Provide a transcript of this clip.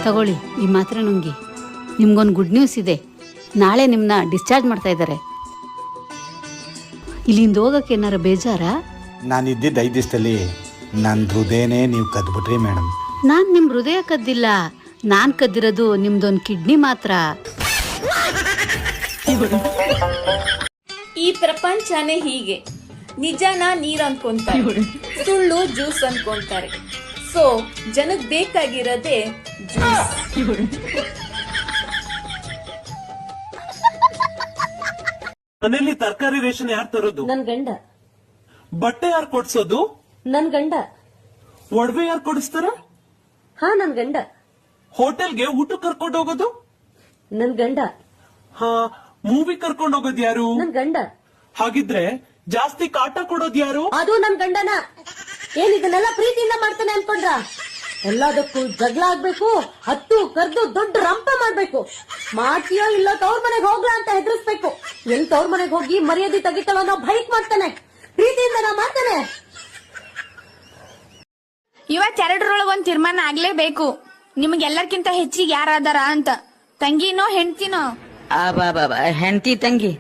ತಗೊಳ್ಳಿ ಈ ಮಾತ್ರೆ ನುಂಗಿ. ನಿಮ್ಗೊಂದು ಗುಡ್ ನ್ಯೂಸ್ ಇದೆ, ನಾಳೆ ನಿಮ್ಮನ್ನ ಡಿಸ್ಚಾರ್ಜ್ ಮಾಡ್ತಾ ಇದ್ದಾರೆ. ಇಲ್ಲಿಂದ ಹೋಗಕ್ಕೆ ಏನಾರ ಬೇಜಾರಾ? ನಾನು ಇದ್ದಿದ್ದು 5 ದಿವಸದಲ್ಲಿ ನನ್ನ ಹೃದಯನೇ ನೀವು ಕದ್ಬಿಟ್ರಿ ಮೇಡಮ್. ನಾನು ನಿಮ್ಮ ಹೃದಯ ಕದ್ದಿಲ್ಲ, ನಾನು ಕದ್ದಿರೋದು ನಿಮ್ದೊಂದು ಕಿಡ್ನಿ ಮಾತ್ರ. ಈ ಪ್ರಪಂಚನೇ ಹೀಗೆ, ನಿಜನ ನೀರ್ ಅನ್ಕೊಂತಾರೆ, ಸುಳ್ಳು ಜ್ಯೂಸ್ ಅನ್ಕೊಂತಾರೆ. ಸೊ ಜನಕ್ ಬೇಕಾಗಿರೋದೇ ಜ್ಯೂಸ್. ಮನೇಲಿ ತರಕಾರಿ ರೇಷನ್ ಯಾರು ತರೋದು? ನನ್ ಗಂಡ. ಬಟ್ಟೆ ಯಾರು ಕೊಡ್ಸೋದು? ನನ್ ಗಂಡ. ಒಡವೆ ಯಾರು ಕೊಡಿಸ್ತಾರ? ಹಾ ನನ್ ಗಂಡ. ಹೋಟೆಲ್ಗೆ ಊಟ ಕರ್ಕೊಂಡು ಹೋಗೋದು? ನನ್ ಗಂಡ. ಹಾ, ಮೂವಿ ಕರ್ಕೊಂಡು ಹೋಗೋದು ಯಾರು? ನನ್ ಗಂಡ. ಹಾಗಿದ್ರೆ ಜಾಸ್ತಿ ಕಾಟ ಕೊಡೋದು ಯಾರು? ಅದು ನನ್ ಗಂಡನ. ಏನ್ ಇದನ್ನೆಲ್ಲ ಪ್ರೀತಿಯಿಂದ ಮಾಡ್ತಾನೆ ಅನ್ಕೊಂಡ್ರ? ಎಲ್ಲದಕ್ಕೂ ಜಗಳ ಆಗ್ಬೇಕು, ಹತ್ತು ಕರ್ದು ದೊಡ್ಡ ರಂಪ ಮಾಡ್ಬೇಕು. ಮಾಡ್ತೀಯೋ ಇಲ್ಲ ತವ್ರ ಮನೆಗೆ ಹೋಗ್ಲಾ ಅಂತ ಹೆದರ್ಸ್ಬೇಕು. ಎಲ್ ತವ್ರ ಮನೆಗೆ ಹೋಗಿ ಮರ್ಯಾದೆ ತೆಗಿತಾಳೋ ಅನ್ನೋ ಭಯಕ್ ಮಾಡ್ತಾನೆ. ಪ್ರೀತಿಯಿಂದ ನಾ ಮಾಡ್ತಾನೆ. ಇವತ್ತೆರಡರೊಳಗೆ ಒಂದ್ ತೀರ್ಮಾನ ಆಗ್ಲೇಬೇಕು. ನಿಮ್ಗೆಲ್ಲರ್ಕಿಂತ ಹೆಚ್ಚಿಗೆ ಯಾರಾದಾರ ಅಂತ, ತಂಗಿನೋ ಹೆಂಡ್ತಿನೋ? ಹೆಂಡತಿ ತಂಗಿ